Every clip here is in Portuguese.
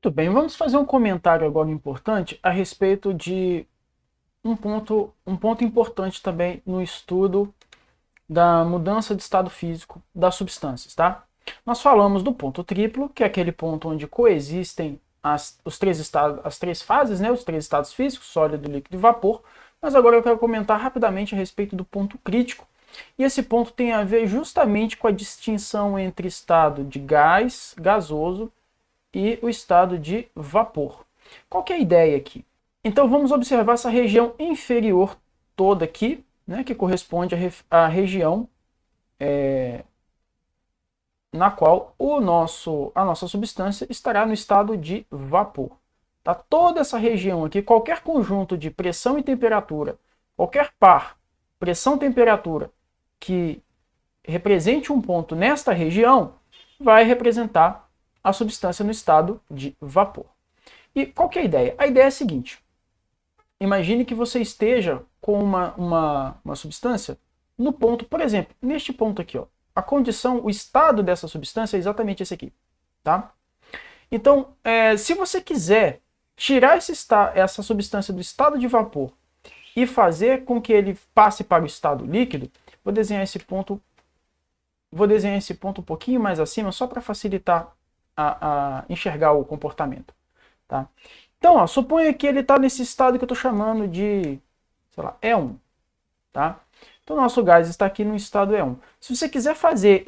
Muito bem, vamos fazer um comentário agora importante a respeito de um ponto importante também no estudo da mudança de estado físico das substâncias, tá? Nós falamos do ponto triplo, que é aquele ponto onde coexistem os três estados, as três fases, né? Os três estados físicos, sólido, líquido e vapor. Mas agora eu quero comentar rapidamente a respeito do ponto crítico. E esse ponto tem a ver justamente com a distinção entre estado de gás, gasoso, e o estado de vapor. Qual que é a ideia aqui? Então vamos observar essa região inferior toda aqui, né, que corresponde à região na qual a nossa substância estará no estado de vapor. Tá? Toda essa região aqui, qualquer conjunto de pressão e temperatura, qualquer par pressão e temperatura que represente um ponto nesta região, vai representar a substância no estado de vapor. E qual que é a ideia? A ideia é a seguinte: imagine que você esteja com uma substância no ponto, por exemplo, neste ponto aqui, ó. A condição, o estado dessa substância é exatamente esse aqui, tá? Então, se você quiser tirar essa substância do estado de vapor e fazer com que ele passe para o estado líquido, vou desenhar esse ponto um pouquinho mais acima, só para facilitar a enxergar o comportamento. Tá? Então, ó, suponha que ele está nesse estado que eu estou chamando de, sei lá, E1. Tá? Então, o nosso gás está aqui no estado E1. Se você quiser fazer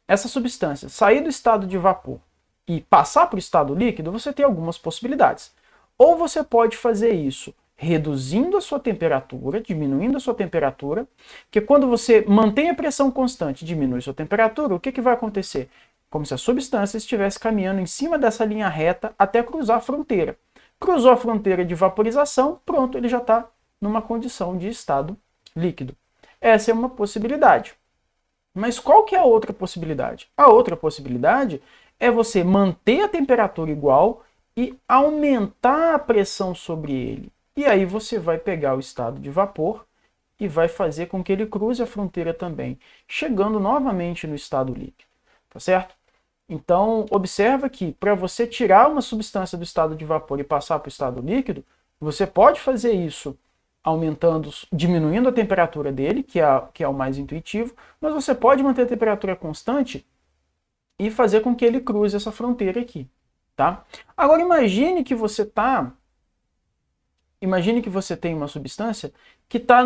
essa substância sair do estado de vapor e passar para o estado líquido, você tem algumas possibilidades. Ou você pode fazer isso reduzindo a sua temperatura, diminuindo a sua temperatura, que quando você mantém a pressão constante e diminui a sua temperatura, o que vai acontecer? Como se a substância estivesse caminhando em cima dessa linha reta até cruzar a fronteira. Cruzou a fronteira de vaporização, pronto, ele já está numa condição de estado líquido. Essa é uma possibilidade. Mas qual que é a outra possibilidade? A outra possibilidade é você manter a temperatura igual e aumentar a pressão sobre ele. E aí você vai pegar o estado de vapor e vai fazer com que ele cruze a fronteira também, chegando novamente no estado líquido. Tá certo? Então, observa que para você tirar uma substância do estado de vapor e passar para o estado líquido, você pode fazer isso diminuindo a temperatura dele, que é o mais intuitivo, mas você pode manter a temperatura constante e fazer com que ele cruze essa fronteira aqui. Tá? Agora imagine que você tem uma substância que está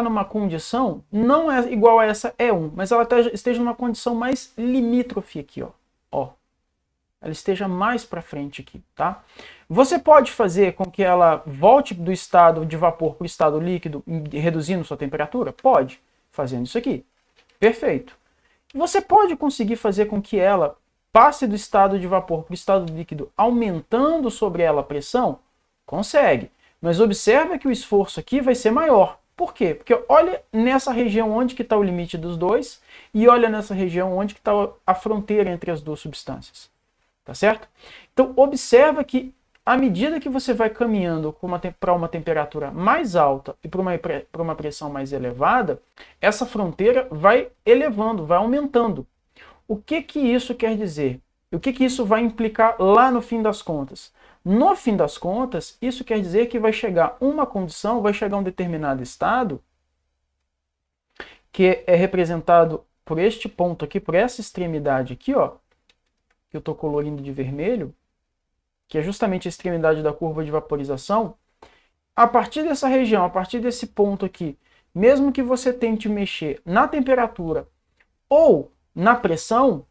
numa condição, não é igual a essa E1, mas ela esteja numa condição mais limítrofe aqui, ó. Ela esteja mais para frente aqui, tá? Você pode fazer com que ela volte do estado de vapor para o estado líquido, reduzindo sua temperatura? Pode, fazendo isso aqui. Perfeito. Você pode conseguir fazer com que ela passe do estado de vapor para o estado líquido, aumentando sobre ela a pressão? Consegue. Mas observa que o esforço aqui vai ser maior. Por quê? Porque olha nessa região onde que está o limite dos dois e olha nessa região onde que está a fronteira entre as duas substâncias. Tá certo? Então observa que à medida que você vai caminhando para uma temperatura mais alta e para uma pressão mais elevada, essa fronteira vai elevando, vai aumentando. O que que isso quer dizer? O que que isso vai implicar lá no fim das contas? No fim das contas, isso quer dizer que vai chegar um determinado estado, que é representado por este ponto aqui, por essa extremidade aqui, ó, que eu estou colorindo de vermelho, que é justamente a extremidade da curva de vaporização. A partir dessa região, a partir desse ponto aqui, mesmo que você tente mexer na temperatura ou na pressão,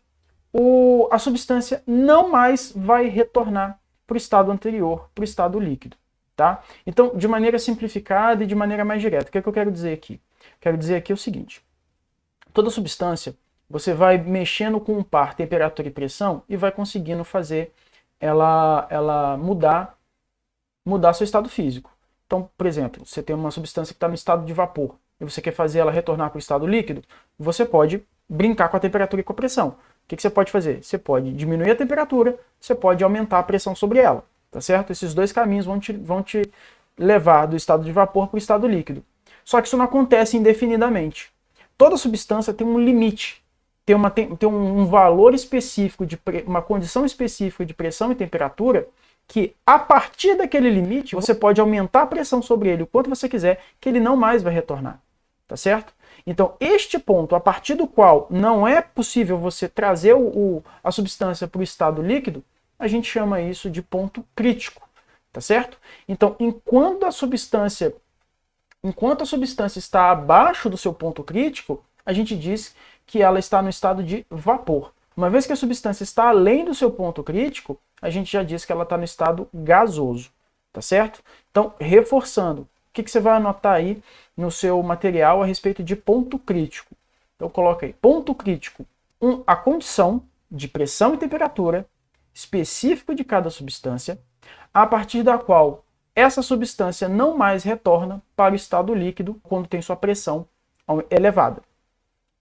a substância não mais vai retornar para o estado anterior, para o estado líquido. Tá? Então, de maneira simplificada e de maneira mais direta, o que é que eu quero dizer aqui? Quero dizer aqui o seguinte: toda substância, você vai mexendo com um par temperatura e pressão e vai conseguindo fazer ela mudar seu estado físico. Então, por exemplo, você tem uma substância que está no estado de vapor e você quer fazer ela retornar para o estado líquido, você pode brincar com a temperatura e com a pressão. O que você pode fazer? Você pode diminuir a temperatura, você pode aumentar a pressão sobre ela, tá certo? Esses dois caminhos vão te levar do estado de vapor para o estado líquido. Só que isso não acontece indefinidamente. Toda substância tem um limite. ter um valor específico, uma condição específica de pressão e temperatura, que a partir daquele limite você pode aumentar a pressão sobre ele o quanto você quiser, que ele não mais vai retornar, tá certo? Então, este ponto, a partir do qual não é possível você trazer a substância para o estado líquido, a gente chama isso de ponto crítico, tá certo? Então, enquanto a substância está abaixo do seu ponto crítico, a gente diz que ela está no estado de vapor. Uma vez que a substância está além do seu ponto crítico, a gente já diz que ela está no estado gasoso, tá certo? Então, reforçando, o que você vai anotar aí no seu material a respeito de ponto crítico? Então, coloca aí, ponto crítico, a condição de pressão e temperatura específico de cada substância, a partir da qual essa substância não mais retorna para o estado líquido quando tem sua pressão elevada,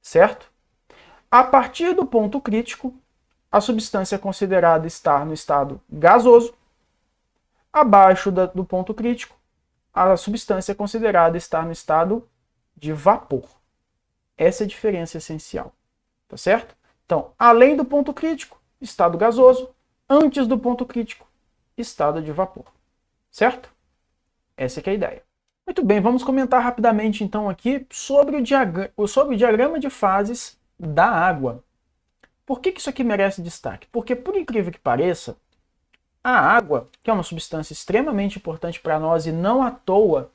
certo? A partir do ponto crítico, a substância é considerada estar no estado gasoso. Abaixo do ponto crítico, a substância é considerada estar no estado de vapor. Essa é a diferença essencial, tá certo? Então, além do ponto crítico, estado gasoso. Antes do ponto crítico, estado de vapor, certo? Essa que é a ideia. Muito bem, vamos comentar rapidamente então aqui sobre o diagrama de fases da água. Por que isso aqui merece destaque? Porque, por incrível que pareça, a água, que é uma substância extremamente importante para nós e não à toa,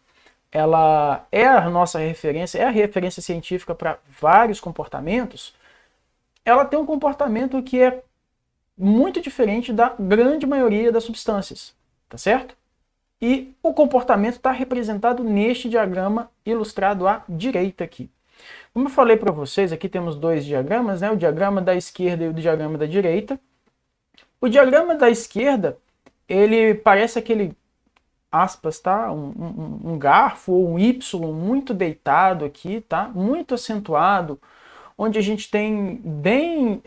ela é a nossa referência, é a referência científica para vários comportamentos, ela tem um comportamento que é muito diferente da grande maioria das substâncias, tá certo? E o comportamento está representado neste diagrama ilustrado à direita aqui. Como eu falei para vocês, aqui temos dois diagramas, né? O diagrama da esquerda e o diagrama da direita. O diagrama da esquerda, ele parece aquele, aspas, tá? Um garfo ou um Y muito deitado aqui, tá? Muito acentuado, onde a gente tem bem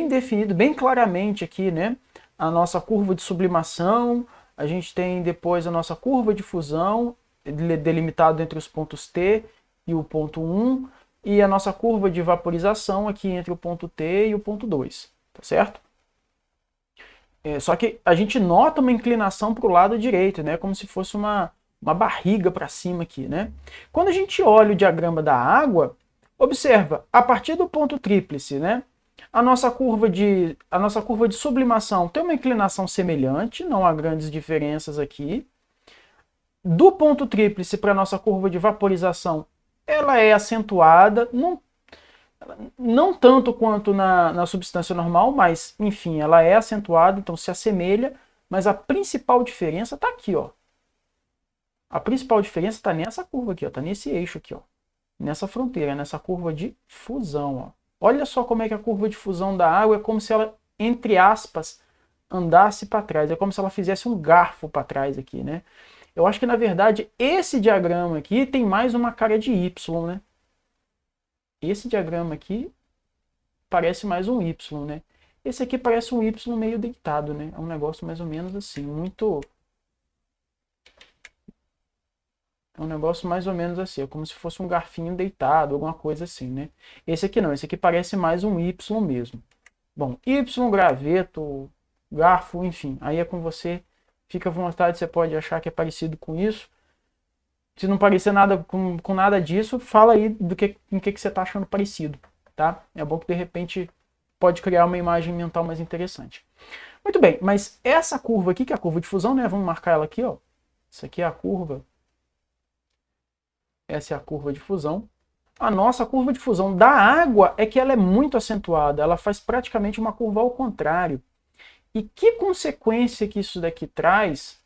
definido, bem claramente aqui, né? A nossa curva de sublimação, a gente tem depois a nossa curva de fusão, delimitado entre os pontos T e o ponto 1, e a nossa curva de vaporização aqui entre o ponto T e o ponto 2, tá certo? Só que a gente nota uma inclinação para o lado direito, né? Como se fosse uma barriga para cima aqui, né? Quando a gente olha o diagrama da água, observa, a partir do ponto tríplice, né? A nossa curva de sublimação tem uma inclinação semelhante, não há grandes diferenças aqui. Do ponto tríplice para a nossa curva de vaporização, ela é acentuada, não tanto quanto na substância normal, mas, enfim, ela é acentuada, então se assemelha, mas a principal diferença está aqui, ó. A principal diferença está nessa curva aqui, ó, está nesse eixo aqui, ó, nessa fronteira, nessa curva de fusão, ó. Olha só como é que a curva de fusão da água é como se ela, entre aspas, andasse para trás, é como se ela fizesse um garfo para trás aqui, né? Eu acho que, na verdade, esse diagrama aqui tem mais uma cara de Y, né? Esse diagrama aqui parece mais um Y, né? Esse aqui parece um Y meio deitado, né? É um negócio mais ou menos assim, muito... É um negócio mais ou menos assim, é como se fosse um garfinho deitado, alguma coisa assim, né? Esse aqui não, esse aqui parece mais um Y mesmo. Bom, Y, graveto, garfo, enfim, aí é com você, fica à vontade, você pode achar que é parecido com isso. Se não parecer nada com nada disso, fala aí em que você está achando parecido, tá? É bom que de repente pode criar uma imagem mental mais interessante. Muito bem, mas essa curva aqui, que é a curva de fusão, né? Vamos marcar ela aqui, ó. Isso aqui é a curva. Essa é a curva de fusão. A nossa curva de fusão da água é que ela é muito acentuada, ela faz praticamente uma curva ao contrário. E que consequência que isso daqui traz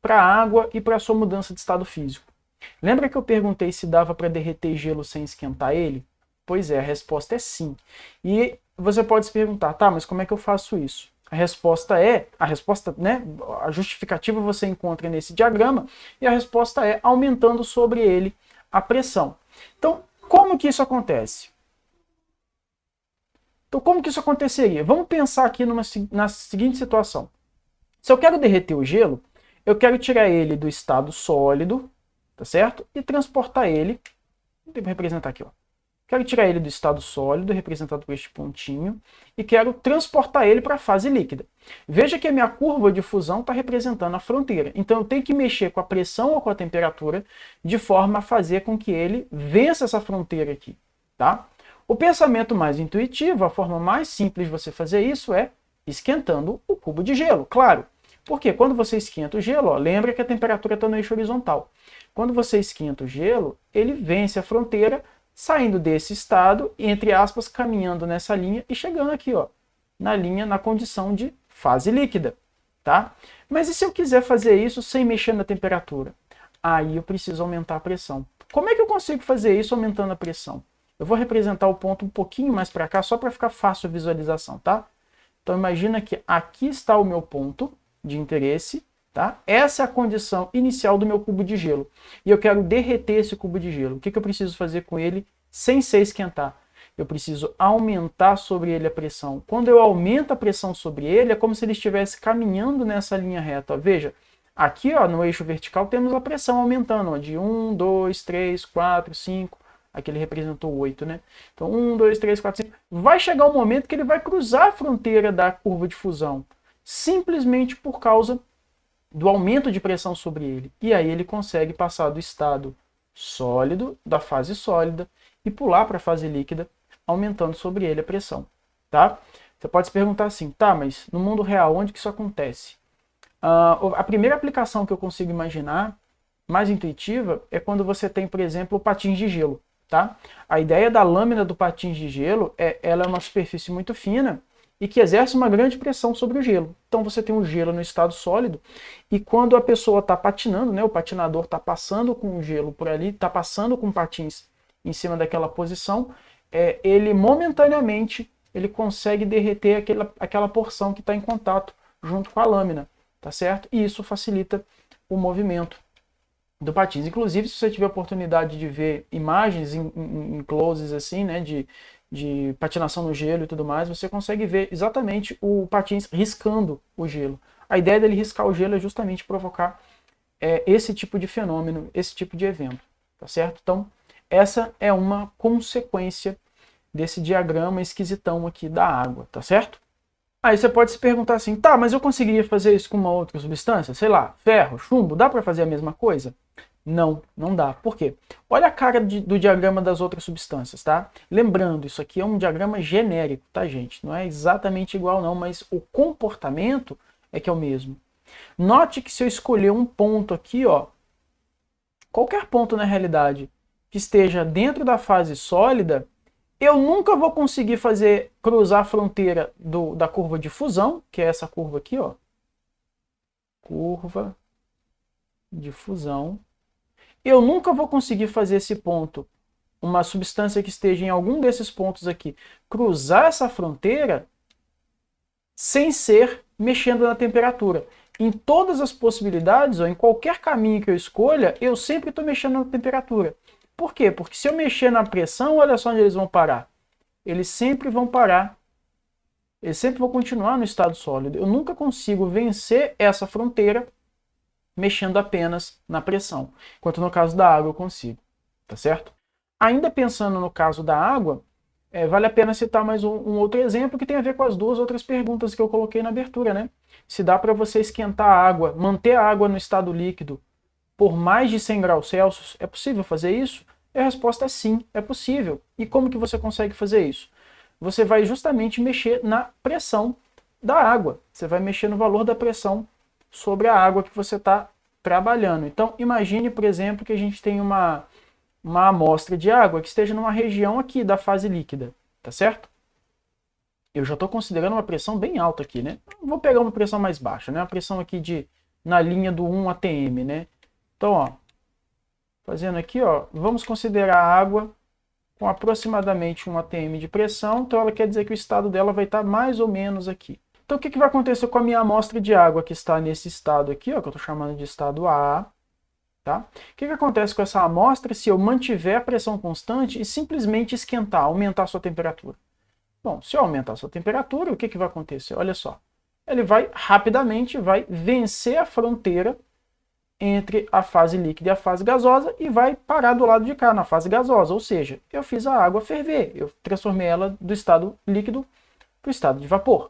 para a água e para a sua mudança de estado físico? Lembra que eu perguntei se dava para derreter gelo sem esquentar ele? Pois é, a resposta é sim. E você pode se perguntar, tá, mas como é que eu faço isso? A resposta, né, a justificativa você encontra nesse diagrama, e a resposta é aumentando sobre ele a pressão. Então, como que isso acontece? Então, como que isso aconteceria? Vamos pensar aqui na seguinte situação. Se eu quero derreter o gelo, eu quero tirar ele do estado sólido, tá certo? E transportar ele, vou representar aqui, ó, Quero tirar ele do estado sólido, representado por este pontinho, e quero transportar ele para a fase líquida. Veja que a minha curva de fusão está representando a fronteira. Então eu tenho que mexer com a pressão ou com a temperatura de forma a fazer com que ele vença essa fronteira aqui. Tá? O pensamento mais intuitivo, a forma mais simples de você fazer isso é esquentando o cubo de gelo, claro. Porque quando você esquenta o gelo, ó, lembra que a temperatura está no eixo horizontal. Quando você esquenta o gelo, ele vence a fronteira, saindo desse estado, entre aspas, caminhando nessa linha e chegando aqui, ó, na linha, na condição de fase líquida, tá? Mas e se eu quiser fazer isso sem mexer na temperatura? Aí eu preciso aumentar a pressão. Como é que eu consigo fazer isso aumentando a pressão? Eu vou representar o ponto um pouquinho mais para cá, só para ficar fácil a visualização, tá? Então imagina que aqui está o meu ponto de interesse, tá? Essa é a condição inicial do meu cubo de gelo. E eu quero derreter esse cubo de gelo. O que eu preciso fazer com ele sem ser esquentar? Eu preciso aumentar sobre ele a pressão. Quando eu aumento a pressão sobre ele, é como se ele estivesse caminhando nessa linha reta. Ó, veja, aqui ó, no eixo vertical temos a pressão aumentando, ó, de 1, 2, 3, 4, 5... Aqui ele representou 8, né? Então 1, 2, 3, 4, 5... Vai chegar um momento que ele vai cruzar a fronteira da curva de fusão. Simplesmente por causa do aumento de pressão sobre ele. E aí ele consegue passar do estado sólido, da fase sólida, e pular para a fase líquida, aumentando sobre ele a pressão. Tá? Você pode se perguntar assim, tá, mas no mundo real, onde que isso acontece? A primeira aplicação que eu consigo imaginar, mais intuitiva, é quando você tem, por exemplo, o patins de gelo. Tá? A ideia da lâmina do patins de gelo ela é uma superfície muito fina e que exerce uma grande pressão sobre o gelo. Então você tem o gelo no estado sólido e quando a pessoa está patinando, né, o patinador está passando com o gelo por ali, está passando com patins em cima daquela posição, ele momentaneamente ele consegue derreter aquela porção que está em contato junto com a lâmina, tá certo? E isso facilita o movimento do patins. Inclusive, se você tiver a oportunidade de ver imagens em closes assim, né, de patinação no gelo e tudo mais, você consegue ver exatamente o patins riscando o gelo. A ideia dele riscar o gelo é justamente provocar esse tipo de fenômeno, esse tipo de evento, tá certo? Então, essa é uma consequência desse diagrama esquisitão aqui da água, tá certo? Aí você pode se perguntar assim, tá, mas eu conseguiria fazer isso com uma outra substância? Sei lá, ferro, chumbo, dá para fazer a mesma coisa? Não, não dá. Por quê? Olha a cara do diagrama das outras substâncias, tá? Lembrando, isso aqui é um diagrama genérico, tá, gente? Não é exatamente igual não, mas o comportamento é que é o mesmo. Note que se eu escolher um ponto aqui, ó, qualquer ponto na realidade que esteja dentro da fase sólida, eu nunca vou conseguir cruzar a fronteira da curva de fusão, que é essa curva aqui, ó. Curva de fusão. Eu nunca vou conseguir fazer esse ponto, uma substância que esteja em algum desses pontos aqui, cruzar essa fronteira sem ser mexendo na temperatura. Em todas as possibilidades, ou em qualquer caminho que eu escolha, eu sempre estou mexendo na temperatura. Por quê? Porque se eu mexer na pressão, olha só onde eles vão parar. Eles sempre vão parar. Eles sempre vão continuar no estado sólido. Eu nunca consigo vencer essa fronteira mexendo apenas na pressão. Enquanto no caso da água eu consigo. Tá certo? Ainda pensando no caso da água, vale a pena citar mais um outro exemplo que tem a ver com as duas outras perguntas que eu coloquei na abertura, né? Se dá para você esquentar a água, manter a água no estado líquido por mais de 100 graus Celsius, é possível fazer isso? E a resposta é sim, é possível. E como que você consegue fazer isso? Você vai justamente mexer na pressão da água. Você vai mexer no valor da pressão sobre a água que você está trabalhando. Então, imagine, por exemplo, que a gente tem uma amostra de água que esteja numa região aqui da fase líquida, tá certo? Eu já estou considerando uma pressão bem alta aqui, né? Vou pegar uma pressão mais baixa, né? Uma pressão aqui na linha do 1 atm, né? Então, ó, fazendo aqui, ó, vamos considerar a água com aproximadamente 1 atm de pressão, então ela quer dizer que o estado dela vai estar mais ou menos aqui. Então o que vai acontecer com a minha amostra de água que está nesse estado aqui, ó, que eu estou chamando de estado A, tá? O que acontece com essa amostra se eu mantiver a pressão constante e simplesmente esquentar, aumentar a sua temperatura? Bom, se eu aumentar a sua temperatura, o que vai acontecer? Olha só, ele vai rapidamente vencer a fronteira entre a fase líquida e a fase gasosa e vai parar do lado de cá, na fase gasosa. Ou seja, eu fiz a água ferver, eu transformei ela do estado líquido para o estado de vapor.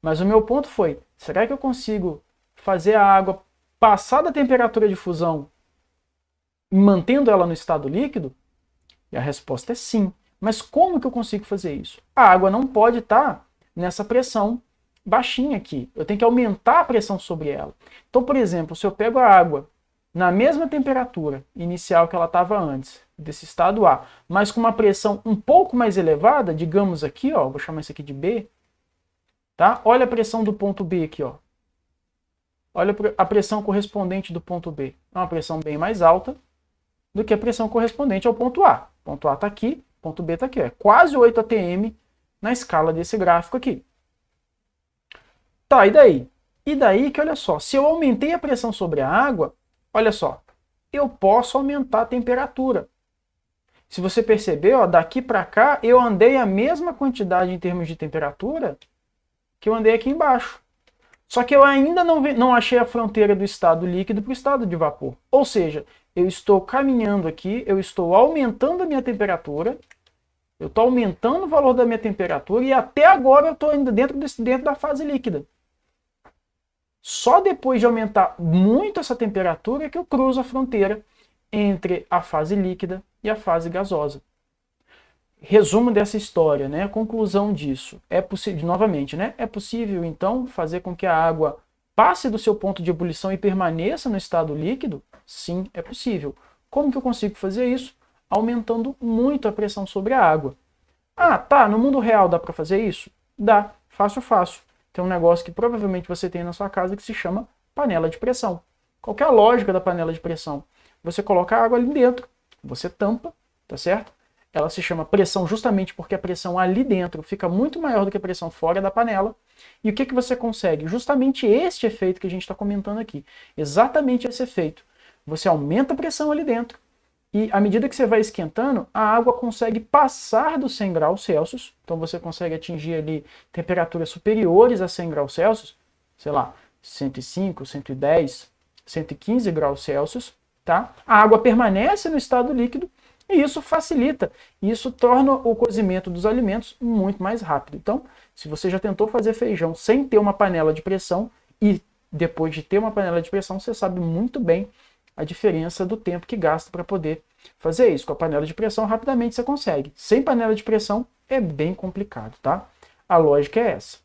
Mas o meu ponto foi, será que eu consigo fazer a água passar da temperatura de fusão mantendo ela no estado líquido? E a resposta é sim. Mas como que eu consigo fazer isso? A água não pode estar nessa pressão baixinha aqui. Eu tenho que aumentar a pressão sobre ela. Então, por exemplo, se eu pego a água na mesma temperatura inicial que ela estava antes, desse estado A, mas com uma pressão um pouco mais elevada, digamos aqui, ó, vou chamar isso aqui de B, tá? Olha a pressão do ponto B aqui, ó. Olha a pressão correspondente do ponto B. É uma pressão bem mais alta do que a pressão correspondente ao ponto A. O ponto A está aqui, o ponto B está aqui. É quase 8 atm na escala desse gráfico aqui. Tá, e daí? E daí que, olha só, se eu aumentei a pressão sobre a água, olha só, eu posso aumentar a temperatura. Se você perceber, ó, daqui para cá, eu andei a mesma quantidade em termos de temperatura que eu andei aqui embaixo. Só que eu ainda não achei a fronteira do estado líquido para o estado de vapor. Ou seja, eu estou caminhando aqui, eu estou aumentando a minha temperatura, eu estou aumentando o valor da minha temperatura e até agora eu estou ainda dentro da fase líquida. Só depois de aumentar muito essa temperatura é que eu cruzo a fronteira entre a fase líquida e a fase gasosa. Resumo dessa história, né? Conclusão disso. É possível, novamente, né? É possível, então, fazer com que a água passe do seu ponto de ebulição e permaneça no estado líquido? Sim, é possível. Como que eu consigo fazer isso? Aumentando muito a pressão sobre a água. Ah, tá, no mundo real dá para fazer isso? Dá, fácil. Tem um negócio que provavelmente você tem na sua casa que se chama panela de pressão. Qual que é a lógica da panela de pressão? Você coloca a água ali dentro, você tampa, tá certo? Ela se chama pressão justamente porque a pressão ali dentro fica muito maior do que a pressão fora da panela. E o que você consegue? Justamente este efeito que a gente está comentando aqui. Exatamente esse efeito. Você aumenta a pressão ali dentro e à medida que você vai esquentando, a água consegue passar dos 100 graus Celsius. Então você consegue atingir ali temperaturas superiores a 100 graus Celsius. Sei lá, 105, 110, 115 graus Celsius. Tá? A água permanece no estado líquido. E isso facilita, isso torna o cozimento dos alimentos muito mais rápido. Então, se você já tentou fazer feijão sem ter uma panela de pressão e depois de ter uma panela de pressão, você sabe muito bem a diferença do tempo que gasta para poder fazer isso. Com a panela de pressão, rapidamente você consegue. Sem panela de pressão, é bem complicado, tá? A lógica é essa.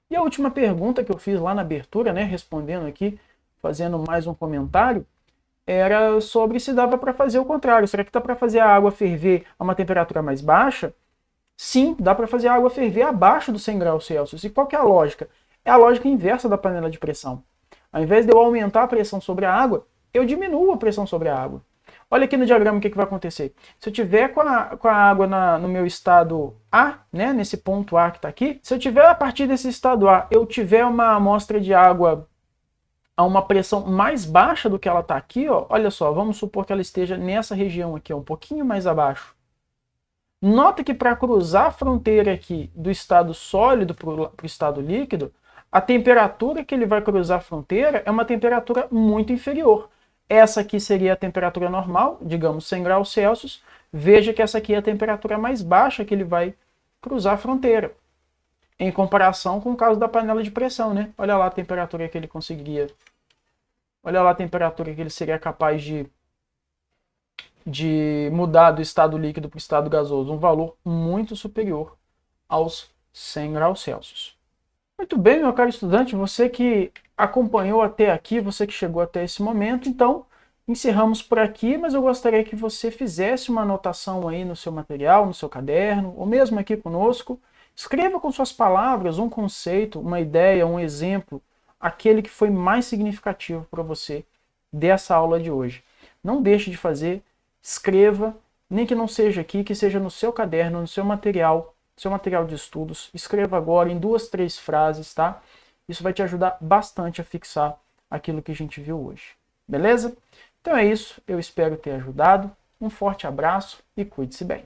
E a última pergunta que eu fiz lá na abertura, né, respondendo aqui, fazendo mais um comentário, era sobre se dava para fazer o contrário. Será que dá para fazer a água ferver a uma temperatura mais baixa? Sim, dá para fazer a água ferver abaixo dos 100 graus Celsius. E qual que é a lógica? É a lógica inversa da panela de pressão. Ao invés de eu aumentar a pressão sobre a água, eu diminuo a pressão sobre a água. Olha aqui no diagrama o que vai acontecer. Se eu tiver com a água no meu estado A, né, nesse ponto A que está aqui, se eu tiver a partir desse estado A, eu tiver uma amostra de água a uma pressão mais baixa do que ela está aqui, ó, olha só, vamos supor que ela esteja nessa região aqui, ó, um pouquinho mais abaixo. Nota que para cruzar a fronteira aqui do estado sólido para o estado líquido, a temperatura que ele vai cruzar a fronteira é uma temperatura muito inferior. Essa aqui seria a temperatura normal, digamos 100 graus Celsius. Veja que essa aqui é a temperatura mais baixa que ele vai cruzar a fronteira. Em comparação com o caso da panela de pressão, né? Olha lá a temperatura que ele conseguiria. Olha lá a temperatura que ele seria capaz de mudar do estado líquido para o estado gasoso. Um valor muito superior aos 100 graus Celsius. Muito bem, meu caro estudante, você que acompanhou até aqui, você que chegou até esse momento, então encerramos por aqui, mas eu gostaria que você fizesse uma anotação aí no seu material, no seu caderno, ou mesmo aqui conosco. Escreva com suas palavras um conceito, uma ideia, um exemplo, aquele que foi mais significativo para você dessa aula de hoje. Não deixe de fazer, escreva, nem que não seja aqui, que seja no seu caderno, no seu material de estudos. Escreva agora em 2, 3 frases, tá? Isso vai te ajudar bastante a fixar aquilo que a gente viu hoje. Beleza? Então é isso, eu espero ter ajudado. Um forte abraço e cuide-se bem.